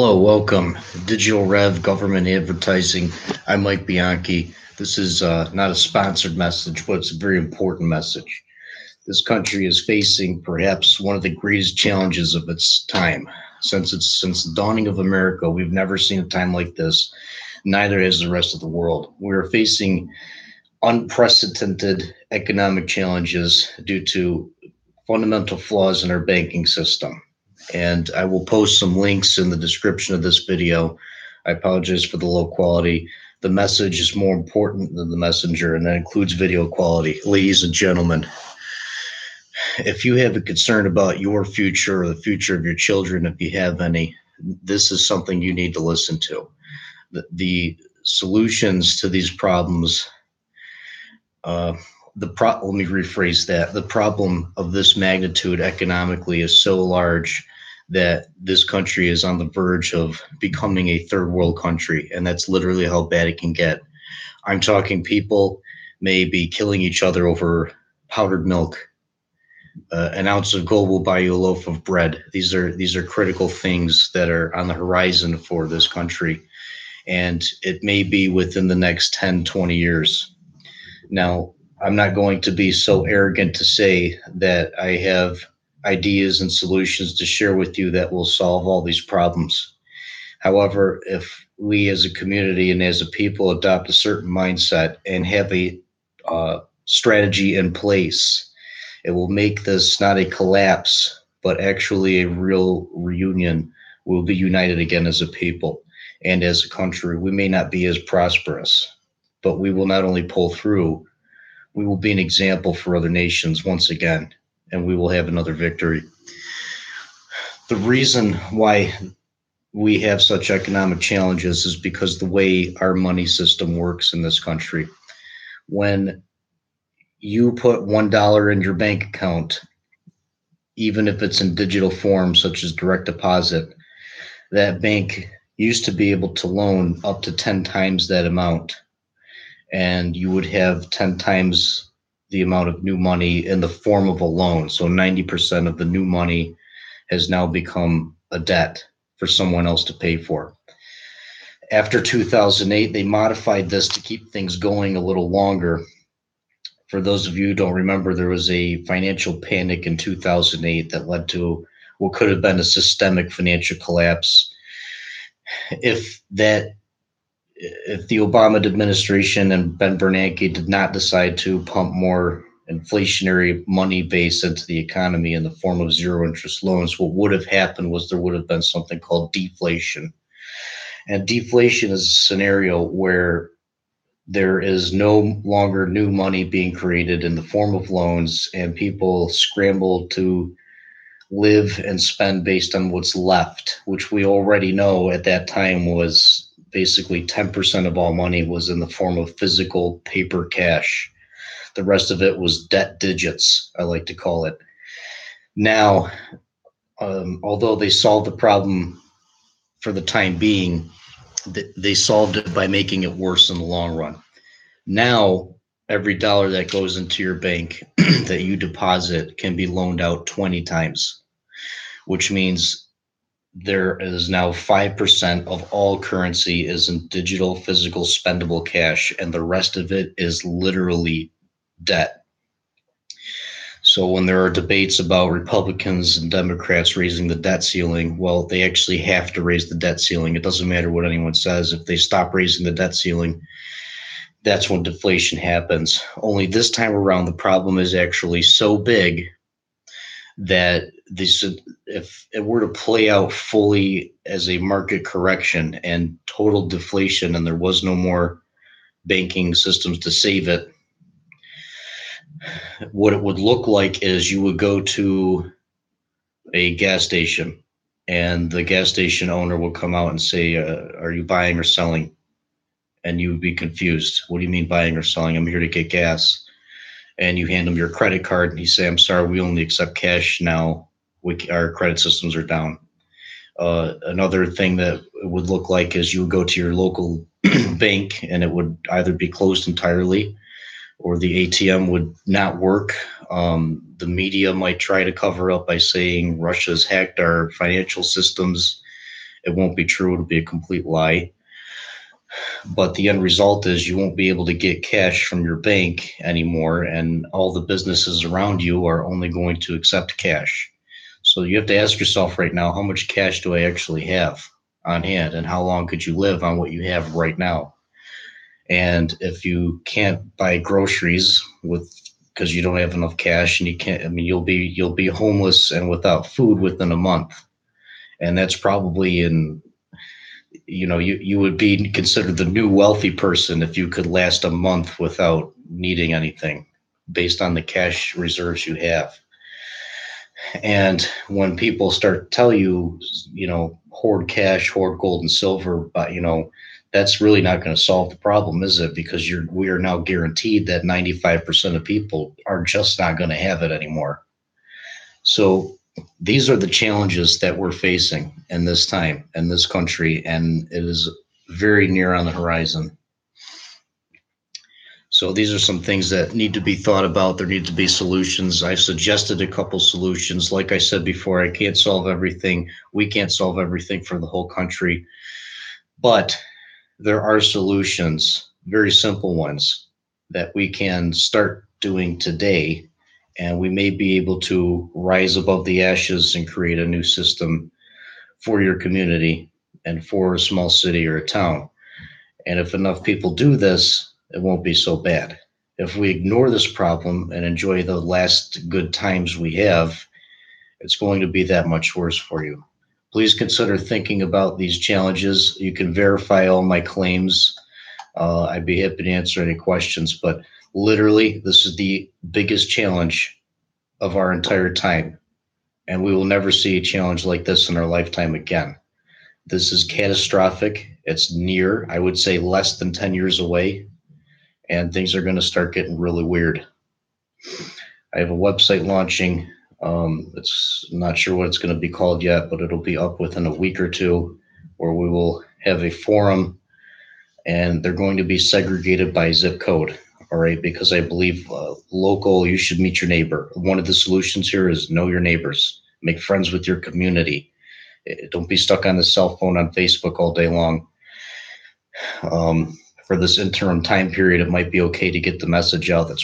Hello, welcome. Digital Rev Government Advertising. I'm Mike Bianchi. This is not a sponsored message, but it's a very important message. This country is facing perhaps one of the greatest challenges of its time. Since the dawning of America, we've never seen a time like this. Neither has the rest of the world. We are facing unprecedented economic challenges due to fundamental flaws in our banking system. And I will post some links in the description of this video. I apologize for the low quality. The message is more important than the messenger, and that includes video quality. Ladies and gentlemen, if you have a concern about your future or the future of your children, if you have any, this is something you need to listen to. The solutions to these problems, let me rephrase that. The problem of this magnitude economically is so large that this country is on the verge of becoming a third world country, and that's literally how bad it can get. I'm talking people may be killing each other over powdered milk. An ounce of gold will buy you a loaf of bread. These are critical things that are on the horizon for this country, and it may be within the next 10, 20 years. Now, I'm not going to be so arrogant to say that I have ideas and solutions to share with you that will solve all these problems. However, if we as a community and as a people adopt a certain mindset and have a strategy in place, it will make this not a collapse, but actually a real reunion. We'll be united again as a people and as a country. We may not be as prosperous, but we will not only pull through, we will be an example for other nations once again, and we will have another victory. The reason why we have such economic challenges is because the way our money system works in this country. When you put $1 in your bank account, even if it's in digital form, such as direct deposit, that bank used to be able to loan up to 10 times that amount. And you would have 10 times the amount of new money in the form of a loan. So 90% of the new money has now become a debt for someone else to pay for. After 2008, they modified this to keep things going a little longer. For those of you who don't remember, there was a financial panic in 2008 that led to what could have been a systemic financial collapse. If the Obama administration and Ben Bernanke did not decide to pump more inflationary money base into the economy in the form of zero interest loans, what would have happened was there would have been something called deflation. And deflation is a scenario where there is no longer new money being created in the form of loans, and people scramble to live and spend based on what's left, which we already know at that time was basically 10% of all money was in the form of physical paper cash. The rest of it was debt digits, I like to call it. Now, although they solved the problem for the time being, they solved it by making it worse in the long run. Now, every dollar that goes into your bank that you deposit can be loaned out 20 times, which means there is now 5% of all currency is in digital, physical, spendable cash, and the rest of it is literally debt. So when there are debates about Republicans and Democrats raising the debt ceiling, well, they actually have to raise the debt ceiling. It doesn't matter what anyone says. If they stop raising the debt ceiling, that's when deflation happens. Only this time around, the problem is actually so big that if it were to play out fully as a market correction and total deflation, and there was no more banking systems to save it, what it would look like is you would go to a gas station, and the gas station owner will come out and say, are you buying or selling? And you would be confused. What do you mean buying or selling? I'm here to get gas. And you hand them your credit card, and you say, I'm sorry, we only accept cash now. Our credit systems are down. Another thing that it would look like is you would go to your local bank, and it would either be closed entirely or the ATM would not work. The media might try to cover up by saying Russia's hacked our financial systems It won't be true. It'll be a complete lie. But the end result is you won't be able to get cash from your bank anymore, and all the businesses around you are only going to accept cash. So you have to ask yourself right now, how much cash do I actually have on hand, and how long could you live on what you have right now? And if you can't buy groceries with because you don't have enough cash, and you can't, I mean, you'll be homeless and without food within a month. And that's probably in, you would be considered the new wealthy person if you could last a month without needing anything based on the cash reserves you have. And when people start to tell you, hoard cash, hoard gold and silver, but that's really not going to solve the problem, is it? Because we are now guaranteed that 95% of people are just not going to have it anymore. So these are the challenges that we're facing in this time in this country, and it is very near on the horizon. So these are some things that need to be thought about. There need to be solutions. I've suggested a couple solutions. Like I said before, I can't solve everything. We can't solve everything for the whole country, but there are solutions, very simple ones, that we can start doing today. And we may be able to rise above the ashes and create a new system for your community and for a small city or a town. And if enough people do this, it won't be so bad. If we ignore this problem and enjoy the last good times we have, it's going to be that much worse for you. Please consider thinking about these challenges. You can verify all my claims. I'd be happy to answer any questions, but literally, this is the biggest challenge of our entire time. And we will never see a challenge like this in our lifetime again. This is catastrophic. It's near, I would say, less than 10 years away, and things are going to start getting really weird. I have a website launching. It's not sure what it's going to be called yet, but it'll be up within a week or two, where we will have a forum, and they're going to be segregated by zip code. All right, because I believe local, you should meet your neighbor. One of the solutions here is know your neighbors, make friends with your community. Don't be stuck on the cell phone on Facebook all day long. For this interim time period, it might be okay to get the message out. That's